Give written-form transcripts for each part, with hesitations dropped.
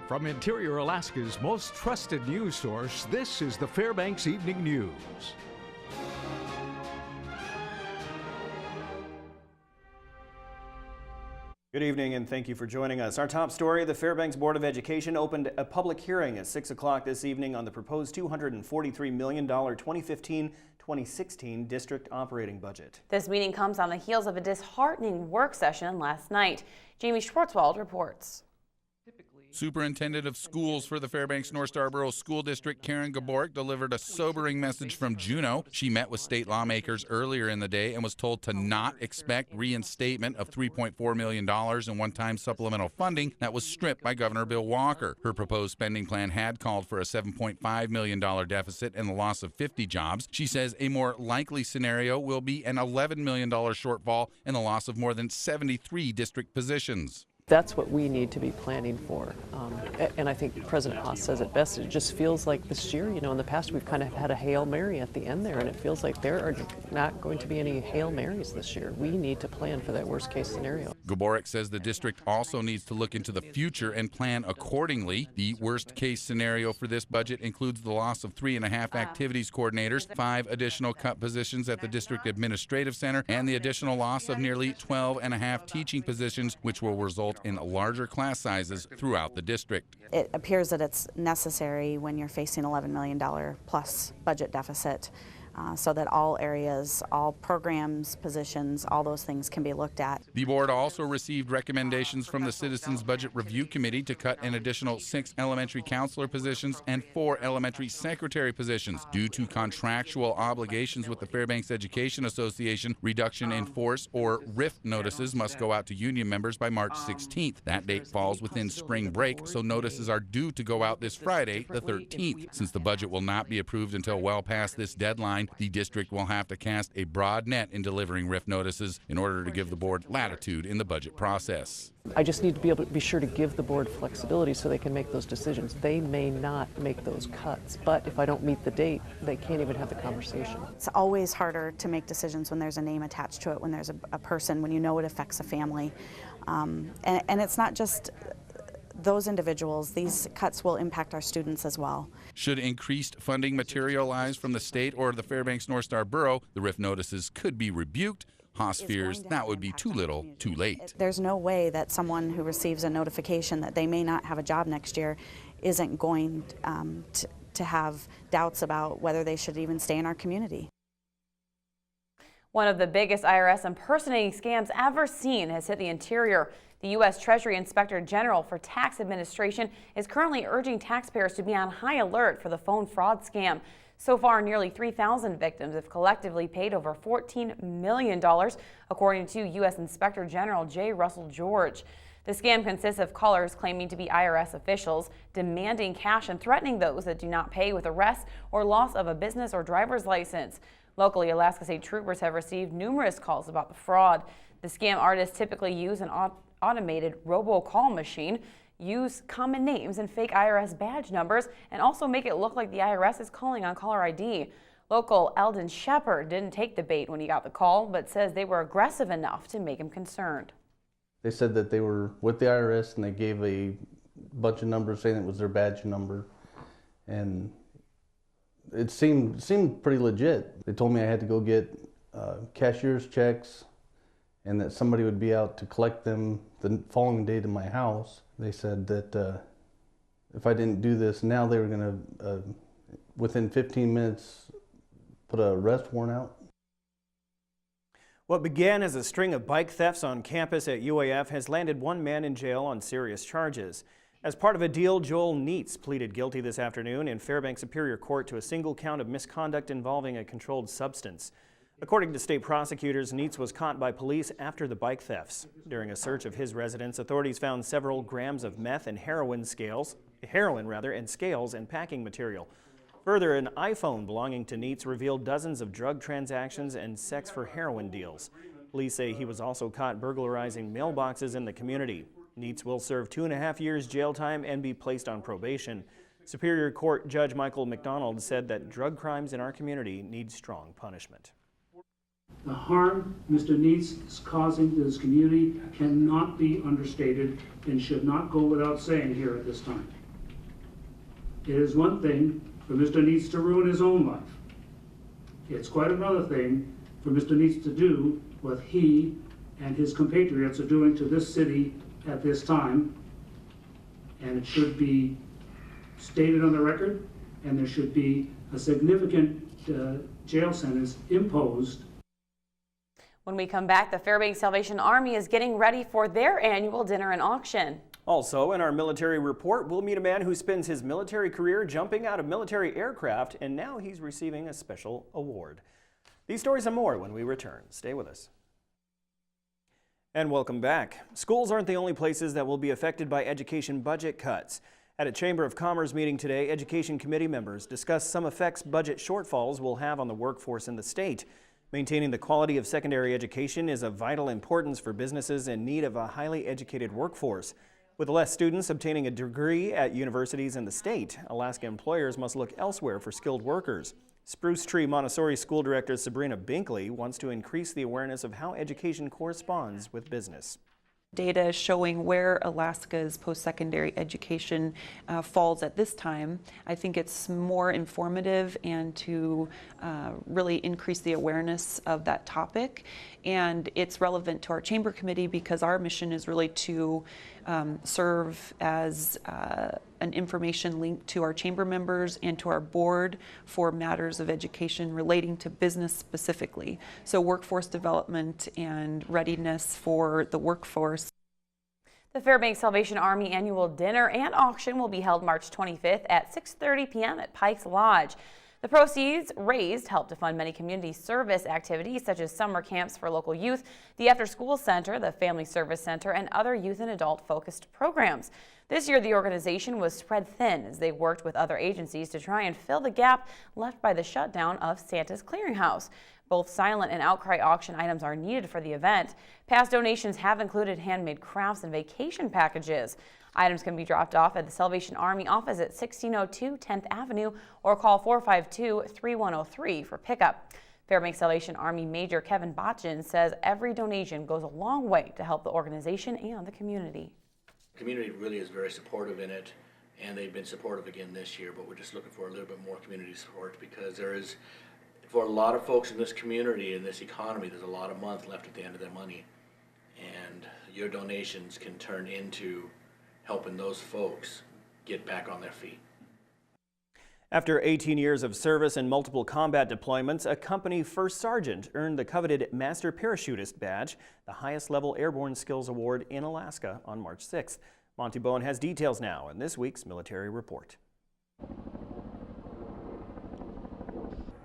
From Interior Alaska's most trusted news source, this is the Fbx Evening News. Good evening and thank you for joining us. Our top story, the Fairbanks Board of Education opened a public hearing at 6 o'clock this evening on the proposed $243 million 2015-2016 district operating budget. This meeting comes on the heels of a disheartening work session last night. Jamie Schwartzwald reports. Superintendent of Schools for the Fairbanks North Starborough School District, Karen Gaborek, delivered a sobering message from Juneau. She met with state lawmakers earlier in the day and was told to not expect reinstatement of $3.4 million in one-time supplemental funding that was stripped by Governor Bill Walker. Her proposed spending plan had called for a $7.5 million deficit and the loss of 50 jobs. She says a more likely scenario will be an $11 million shortfall and the loss of more than 73 district positions. That's what we need to be planning for. And I think President Haas says it best. It just feels like this year, in the past we've kind of had a Hail Mary at the end there, and it feels like there are not going to be any Hail Marys this year. We need to plan for that worst case scenario. Gaborek says the district also needs to look into the future and plan accordingly. The worst case scenario for this budget includes the loss of 3.5 activities coordinators, 5 additional cut positions at the district administrative center, and the additional loss of nearly 12.5 teaching positions, which will result in larger class sizes throughout the district. It appears that it's necessary when you're facing $11 million plus budget deficit, so that all areas, all programs, positions, all those things can be looked at. The board also received recommendations from the Citizens Budget Review Committee to cut an additional 6 elementary counselor positions and 4 elementary secretary positions. Due to contractual obligations with the Fairbanks Education Association, reduction in force or RIF notices must go out to union members by March 16th. That date falls within spring break, so notices are due to go out this Friday, the 13th. Since the budget will not be approved until well past this deadline, the district will have to cast a broad net in delivering RIF notices in order to give the board latitude in the budget process. I just need to be able to be sure to give the board flexibility so they can make those decisions. They may not make those cuts, but if I don't meet the date, they can't even have the conversation. It's always harder to make decisions when there's a name attached to it, when there's a person, when you know it affects a family. And it's not just those individuals. These cuts will impact our students as well. Should increased funding materialize from the state or the Fairbanks North Star Borough, the RIF notices could be rebuked. Haas fears that would be too little, too late. There's no way that someone who receives a notification that they may not have a job next year isn't going to have doubts about whether they should even stay in our community. One of the biggest IRS impersonating scams ever seen has hit the interior. The U.S. Treasury Inspector General for Tax Administration is currently urging taxpayers to be on high alert for the phone fraud scam. So far, nearly 3,000 victims have collectively paid over $14 million, according to U.S. Inspector General J. Russell George. The scam consists of callers claiming to be IRS officials, demanding cash and threatening those that do not pay with arrest or loss of a business or driver's license. Locally, Alaska State troopers have received numerous calls about the fraud. The scam artists typically use an automated robocall machine, use common names and fake IRS badge numbers, and also make it look like the IRS is calling on caller ID. Local Eldon Shepard didn't take the bait when he got the call, but says they were aggressive enough to make him concerned. They said that they were with the IRS and they gave a bunch of numbers saying it was their badge number, and it seemed pretty legit. They told me I had to go get cashier's checks and that somebody would be out to collect them the following day to my house. They said that if I didn't do this now, they were going to, within 15 minutes, put an arrest warrant out. What began as a string of bike thefts on campus at UAF has landed one man in jail on serious charges. As part of a deal, Joel Neitz pleaded guilty this afternoon in Fairbanks Superior Court to a single count of misconduct involving a controlled substance. According to state prosecutors, Neitz was caught by police after the bike thefts. During a search of his residence, authorities found several grams of meth and heroin and scales and packing material. Further, an iPhone belonging to Neitz revealed dozens of drug transactions and sex for heroin deals. Police say he was also caught burglarizing mailboxes in the community. Neitz will serve 2.5 years jail time and be placed on probation. Superior Court Judge Michael McDonald said that drug crimes in our community need strong punishment. The harm Mr. Neitz is causing to this community cannot be understated and should not go without saying here at this time. It is one thing for Mr. Neitz to ruin his own life. It's quite another thing for Mr. Neitz to do what he and his compatriots are doing to this city at this time, and it should be stated on the record, and there should be a significant jail sentence imposed. When we come back, the Fairbanks Salvation Army is getting ready for their annual dinner and auction. Also, in our military report, we'll meet a man who spends his military career jumping out of military aircraft, and now he's receiving a special award. These stories and more when we return. Stay with us. And welcome back. Schools aren't the only places that will be affected by education budget cuts. At a Chamber of Commerce meeting today, Education Committee members discussed some effects budget shortfalls will have on the workforce in the state. Maintaining the quality of secondary education is of vital importance for businesses in need of a highly educated workforce. With less students obtaining a degree at universities in the state, Alaska employers must look elsewhere for skilled workers. Spruce Tree Montessori School Director Sabrina Binkley wants to increase the awareness of how education corresponds with business. Data showing where Alaska's post-secondary education falls at this time. I think it's more informative and to really increase the awareness of that topic. And it's relevant to our Chamber Committee because our mission is really to serve as an information link to our Chamber members and to our board for matters of education relating to business specifically. So workforce development and readiness for the workforce. The Fairbanks Salvation Army annual dinner and auction will be held March 25th at 6:30 p.m. at Pikes Lodge. The proceeds raised help to fund many community service activities such as summer camps for local youth, the after-school center, the family service center, and other youth and adult-focused programs. This year, the organization was spread thin as they worked with other agencies to try and fill the gap left by the shutdown of Santa's Clearinghouse. Both silent and outcry auction items are needed for the event. Past donations have included handmade crafts and vacation packages. Items can be dropped off at the Salvation Army office at 1602 10th Avenue or call 452-3103 for pickup. Fairbanks Salvation Army Major Kevin Botchin says every donation goes a long way to help the organization and the community. The community really is very supportive in it, and they've been supportive again this year, but we're just looking for a little bit more community support because there is, for a lot of folks in this community, in this economy, there's a lot of month left at the end of their money, and your donations can turn into helping those folks get back on their feet. After 18 years of service and multiple combat deployments, a company first sergeant earned the coveted Master Parachutist badge, the highest level airborne skills award in Alaska, on March 6th. Monty Bowen has details now in this week's military report.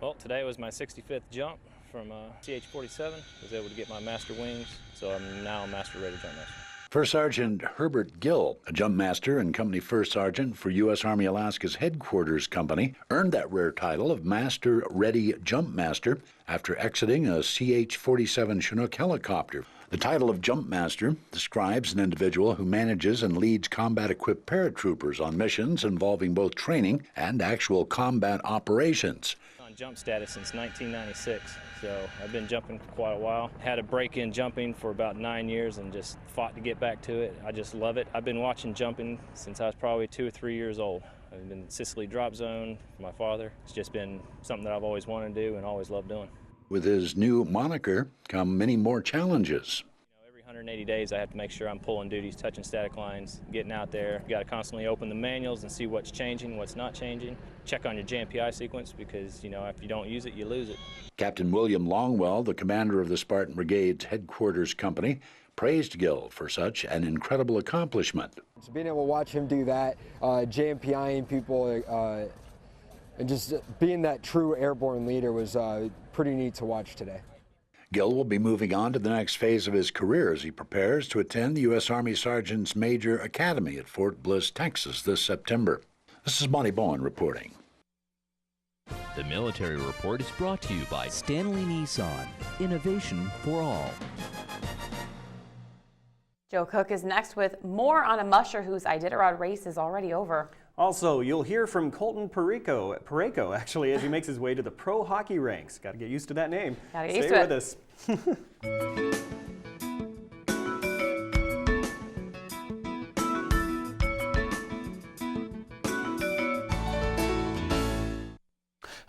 Well, today was my 65th jump from CH-47. Was able to get my master wings, so I'm now a master ready jump master. First Sergeant Herbert Gill, a jump master and company first sergeant for U.S. Army Alaska's headquarters company, earned that rare title of Master Ready Jump Master after exiting a CH-47 Chinook helicopter. The title of Jump Master describes an individual who manages and leads combat-equipped paratroopers on missions involving both training and actual combat operations. On jump status since 1996, so I've been jumping for quite a while. Had a break in jumping for about 9 years and just fought to get back to it. I just love it. I've been watching jumping since I was probably 2 or 3 years old. I've been in Sicily drop zone for my father. It's just been something that I've always wanted to do and always loved doing. With his new moniker come many more challenges. Every 180 days I have to make sure I'm pulling duties, touching static lines, getting out there. You got to constantly open the manuals and see what's changing, what's not changing. Check on your JMPI sequence because, if you don't use it, you lose it. Captain William Longwell, the commander of the Spartan Brigade's headquarters company, praised Gill for such an incredible accomplishment. So being able to watch him do that, JMPIing people, and just being that true airborne leader was pretty neat to watch today. Gill will be moving on to the next phase of his career as he prepares to attend the U.S. Army Sergeant's Major Academy at Fort Bliss, Texas this September. This is Monty Bowen reporting. The Military Report is brought to you by Stanley Nissan. Innovation for all. Joe Cook is next with more on a musher whose Iditarod race is already over. Also, you'll hear from Colton Pareko actually, as he makes his way to the pro hockey ranks. Got to get used to that name. Gotta get used to it. Stay with us.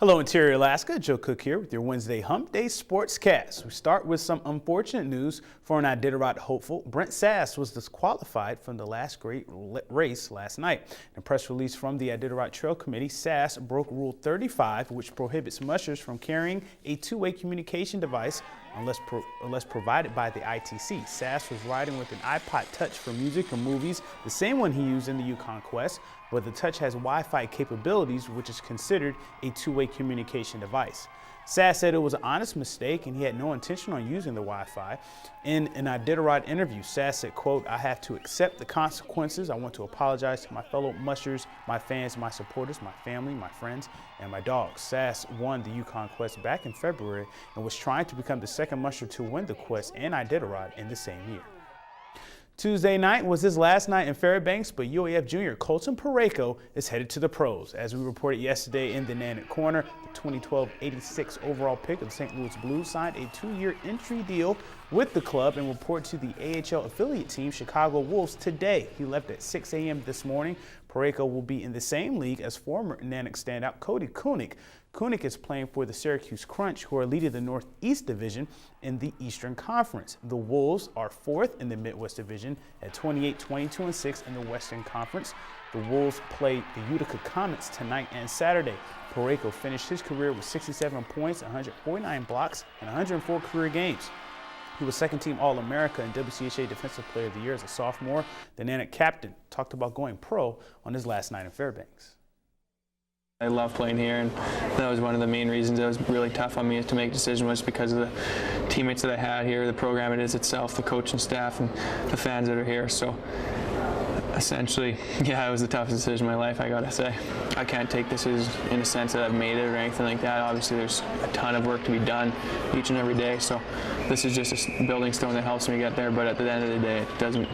Hello, Interior Alaska. Joe Cook here with your Wednesday Hump Day Sportscast. We start with some unfortunate news for an Iditarod hopeful. Brent Sass was disqualified from the last great race last night. In a press release from the Iditarod Trail Committee, Sass broke Rule 35, which prohibits mushers from carrying a two-way communication device unless provided by the ITC. Sass was riding with an iPod Touch for music or movies, the same one he used in the Yukon Quest, but the Touch has Wi-Fi capabilities, which is considered a two-way communication device. Sass said it was an honest mistake and he had no intention on using the Wi-Fi. In an Iditarod interview, Sass said, quote, "I have to accept the consequences. I want to apologize to my fellow mushers, my fans, my supporters, my family, my friends, and my dogs." Sass won the Yukon Quest back in February and was trying to become the second musher to win the Quest and Iditarod in the same year. Tuesday night was his last night in Fairbanks, but UAF junior Colton Pareko is headed to the pros. As we reported yesterday in the Nanack Corner, the 2012 86 overall pick of the St. Louis Blues signed a 2-year entry deal with the club and reported to the AHL affiliate team Chicago Wolves today. He left at 6 a.m. this morning. Pareko will be in the same league as former Nanack standout Cody Kunik. Kunik is playing for the Syracuse Crunch, who are leading the Northeast Division in the Eastern Conference. The Wolves are 4th in the Midwest Division at 28, 22, and 6 in the Western Conference. The Wolves play the Utica Comets tonight and Saturday. Pareko finished his career with 67 points, 149 blocks, and 104 career games. He was second-team All-America and WCHA Defensive Player of the Year as a sophomore. The Nanack captain talked about going pro on his last night in Fairbanks. I love playing here, and that was one of the main reasons it was really tough on me to make a decision, was because of the teammates that I had here, the program it is itself, the coaching staff, and the fans that are here. So essentially, yeah, it was the toughest decision of my life, I gotta say. I can't take this as in a sense that I've made it or anything like that. Obviously, there's a ton of work to be done each and every day, so this is just a building stone that helps me get there, but at the end of the day, it doesn't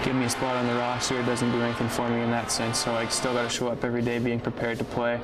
give me a spot on the roster. It doesn't do anything for me in that sense, so I still gotta show up every day being prepared to play.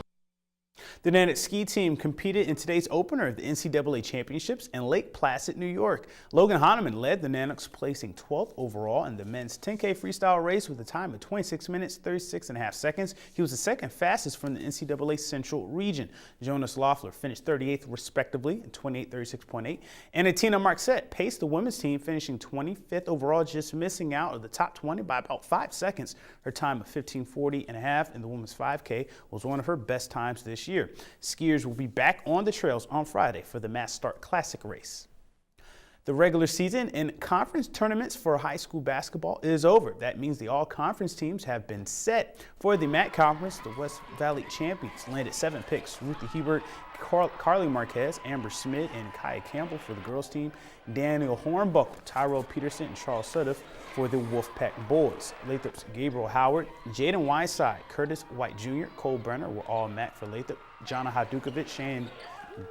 The Nanack ski team competed in today's opener of the NCAA Championships in Lake Placid, New York. Logan Hahnemann led the Nanacks, placing 12th overall in the men's 10K freestyle race with a time of 26 minutes, 36.5 seconds. He was the second fastest from the NCAA Central region. Jonas Loeffler finished 38th respectively in 28:36.8. And Atina Marxette paced the women's team, finishing 25th overall, just missing out of the top 20 by about 5 seconds. Her time of 15:40.5 in the women's 5K was one of her best times this year. Skiers will be back on the trails on Friday for the Mass Start Classic race. The regular season and conference tournaments for high school basketball is over. That means the all-conference teams have been set. For the MAC Conference, the West Valley champions landed 7 picks. Ruthie Hebert, Carly Marquez, Amber Smith, and Kaya Campbell for the girls team. Daniel Hornbuckle, Tyrell Peterson, and Charles Sudduth for the Wolfpack boys. Lathrop's Gabriel Howard, Jaden Whiteside, Curtis White Jr., Cole Brenner were all MAC for Lathrop. Jana Hadukovic, Shane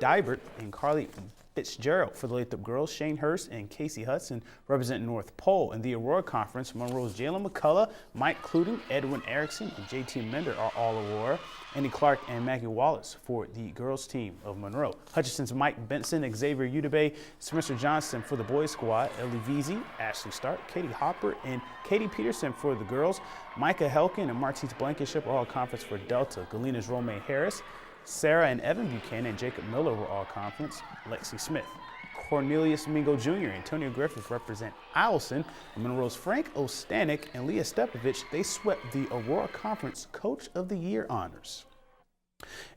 Dybert, and Carly Fitzgerald for the Lathrop girls. Shane Hurst and Casey Hudson represent North Pole. In the Aurora Conference, Monroe's Jalen McCullough, Mike Cluting, Edwin Erickson, and JT Mender are all Aurora. Andy Clark and Maggie Wallace for the girls team of Monroe. Hutchinson's Mike Benson, Xavier Udebe, Spencer Johnston for the boys squad. Ellie Veazey, Ashley Stark, Katie Hopper, and Katie Peterson for the girls. Micah Helkin and Martise Blankenship are all conference for Delta. Galena's Romaine Harris, Sarah and Evan Buchanan and Jacob Miller were all conference. Lexi Smith, Cornelius Mingo Jr., Antonio Griffith represent Eielson, and Monroe's Frank Ostanek and Leah Stepovich, they swept the Aurora Conference Coach of the Year honors.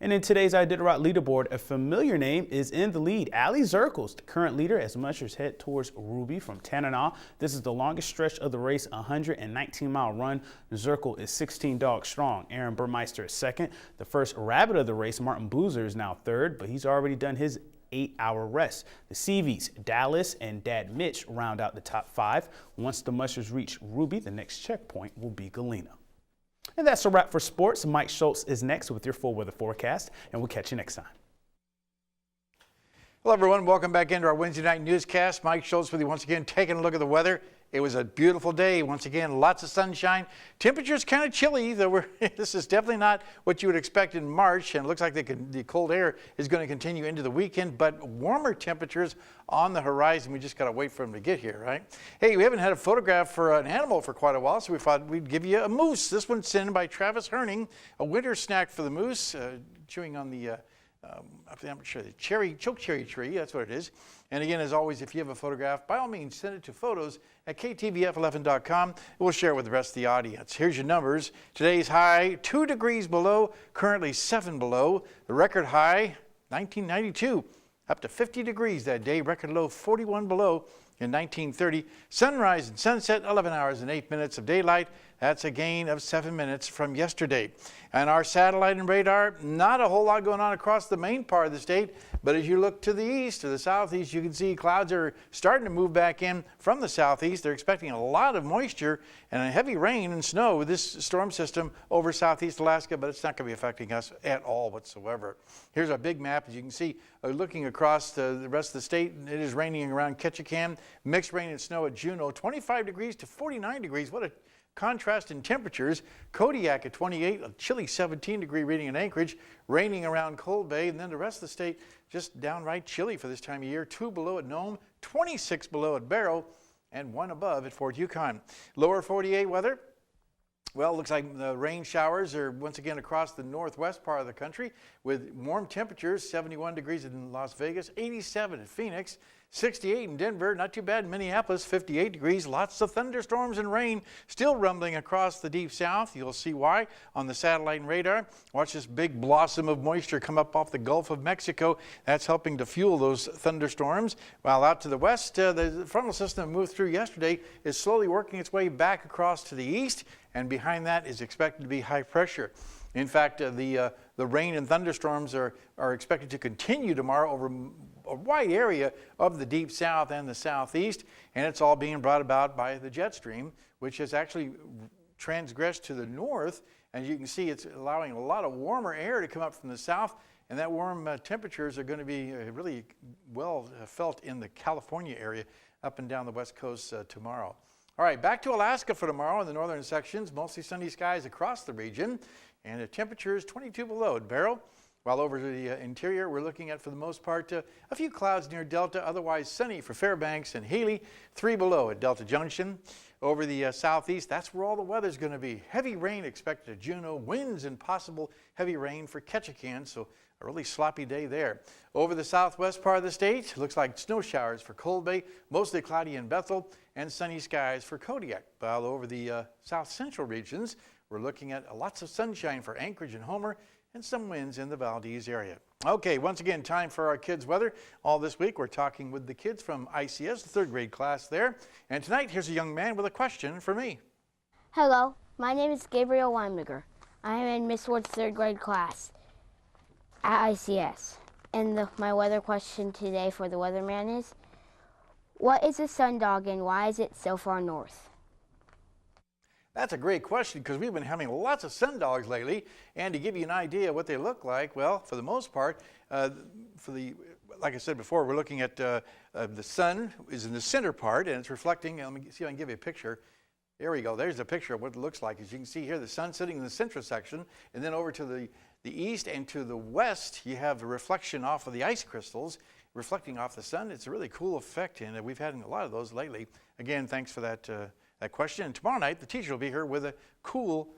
And in today's Iditarod leaderboard, a familiar name is in the lead. Allie Zirkles, the current leader, as mushers head towards Ruby from Tanana. This is the longest stretch of the race, a 119-mile run. Zirkle is 16 dogs strong. Aaron Burmeister is second. The first rabbit of the race, Martin Boozer, is now third, but he's already done his 8-hour rest. The Seavies, Dallas, and Dad Mitch round out the top 5. Once the mushers reach Ruby, the next checkpoint will be Galena. And that's a wrap for sports. Mike Schultz is next with your full weather forecast, and we'll catch you next time. Hello, everyone. Welcome back into our Wednesday night newscast. Mike Schultz with you once again, taking a look at the weather. It was a beautiful day. Once again, lots of sunshine. Temperatures kind of chilly. This is definitely not what you would expect in March, and it looks like the cold air is going to continue into the weekend, but warmer temperatures on the horizon. We just got to wait for them to get here, right? Hey, we haven't had a photograph for an animal for quite a while, so we thought we'd give you a moose. This one's sent in by Travis Herning, a winter snack for the moose, chewing on the I'm sure the choke cherry tree, that's what it is. And again, as always, if you have a photograph, by all means, send it to photos@ktvf11.com. We'll share it with the rest of the audience. Here's your numbers. Today's high, 2 degrees below, currently 7 below. The record high, 1992, up to 50 degrees that day. Record low, 41 below in 1930. Sunrise and sunset, 11 hours and 8 minutes of daylight. That's a gain of 7 minutes from yesterday. And our satellite and radar, not a whole lot going on across the main part of the state, but as you look to the east or the southeast, you can see clouds are starting to move back in from the southeast. They're expecting a lot of moisture and a heavy rain and snow with this storm system over southeast Alaska, but it's not going to be affecting us at all whatsoever. Here's our big map. As you can see, looking across the rest of the state, it is raining around Ketchikan. Mixed rain and snow at Juneau, 25 degrees to 49 degrees. What a contrast in temperatures. Kodiak at 28, a chilly 17-degree reading in Anchorage, raining around Cold Bay, and then the rest of the state just downright chilly for this time of year. 2 below at Nome, 26 below at Barrow, and 1 above at Fort Yukon. Lower 48 weather. Well, it looks like the rain showers are once again across the northwest part of the country with warm temperatures, 71 degrees in Las Vegas, 87 at Phoenix, 68 in Denver, not too bad in Minneapolis, 58 degrees, lots of thunderstorms and rain still rumbling across the deep south. You'll see why on the satellite and radar. Watch this big blossom of moisture come up off the Gulf of Mexico. That's helping to fuel those thunderstorms. While out to the west, the frontal system that moved through yesterday is slowly working its way back across to the east, and behind that is expected to be high pressure. In fact, the rain and thunderstorms are expected to continue tomorrow over a wide area of the deep south and the southeast, and it's all being brought about by the jet stream, which has actually transgressed to the north. And you can see it's allowing a lot of warmer air to come up from the south, and that warm temperatures are going to be really well felt in the California area up and down the west coast tomorrow. All right, back to Alaska for tomorrow in the northern sections. Mostly sunny skies across the region, and the temperature is 22 below at Barrow. While over to the interior, we're looking at, for the most part, a few clouds near Delta, otherwise sunny for Fairbanks and Healy, 3 below at Delta Junction. Over the southeast, that's where all the weather's going to be. Heavy rain expected at Juneau, winds and possible heavy rain for Ketchikan, so a really sloppy day there. Over the southwest part of the state, looks like snow showers for Cold Bay, mostly cloudy in Bethel, and sunny skies for Kodiak. While over the south central regions, we're looking at lots of sunshine for Anchorage and Homer, and some winds in the Valdez area. Okay, once again, time for our kids' weather. All this week, we're talking with the kids from ICS, the third grade class there. And tonight, here's a young man with a question for me. Hello, my name is Gabriel Weinberger. I am in Miss Ward's third grade class at ICS. And my weather question today for the weatherman is, what is a sundog and why is it so far north? That's a great question because we've been having lots of sundogs lately, and to give you an idea what they look like, well, for the most part, like I said before, we're looking at the sun is in the center part, and it's reflecting. Let me see if I can give you a picture. There we go. There's a picture of what it looks like. As you can see here, the sun sitting in the central section, and then over to the east and to the west, you have the reflection off of the ice crystals reflecting off the sun. It's a really cool effect, and we've had a lot of those lately. Again, thanks for that question. And tomorrow night, the teacher will be here with a cool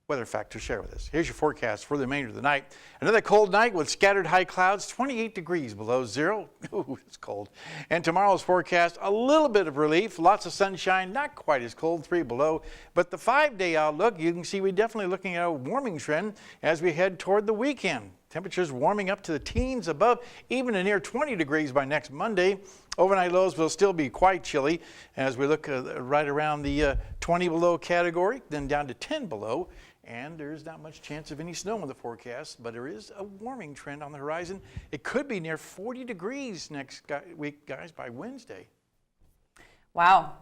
weather fact to share with us. Here's your forecast for the remainder of the night. Another cold night with scattered high clouds, 28 degrees below zero. Ooh, it's cold. And tomorrow's forecast, a little bit of relief, lots of sunshine, not quite as cold, 3 below. But the 5-day outlook, you can see we're definitely looking at a warming trend as we head toward the weekend. Temperatures warming up to the teens above, even to near 20 degrees by next Monday. Overnight lows will still be quite chilly as we look right around the 20 below category, then down to 10 below. And there's not much chance of any snow in the forecast, but there is a warming trend on the horizon. It could be near 40 degrees next week, guys, by Wednesday. Wow.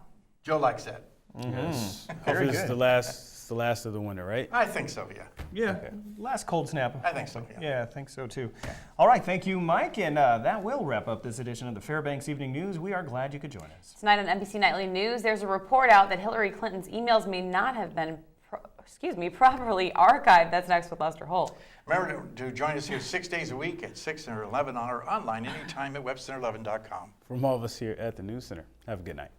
Joe likes that. Mm-hmm. Yes. Very good. The last the last of the winter, right? I think so, yeah. Yeah, last cold snap. I think so, Yeah, I think so too. All right, thank you, Mike, and that will wrap up this edition of the Fbx Evening News. We are glad you could join us. Tonight on NBC Nightly News, there's a report out that Hillary Clinton's emails may not have been properly archived. That's next with Lester Holt. Remember to join us here 6 days a week at 6 and 11 on or online anytime at webcenter11.com. From all of us here at the News Center, have a good night.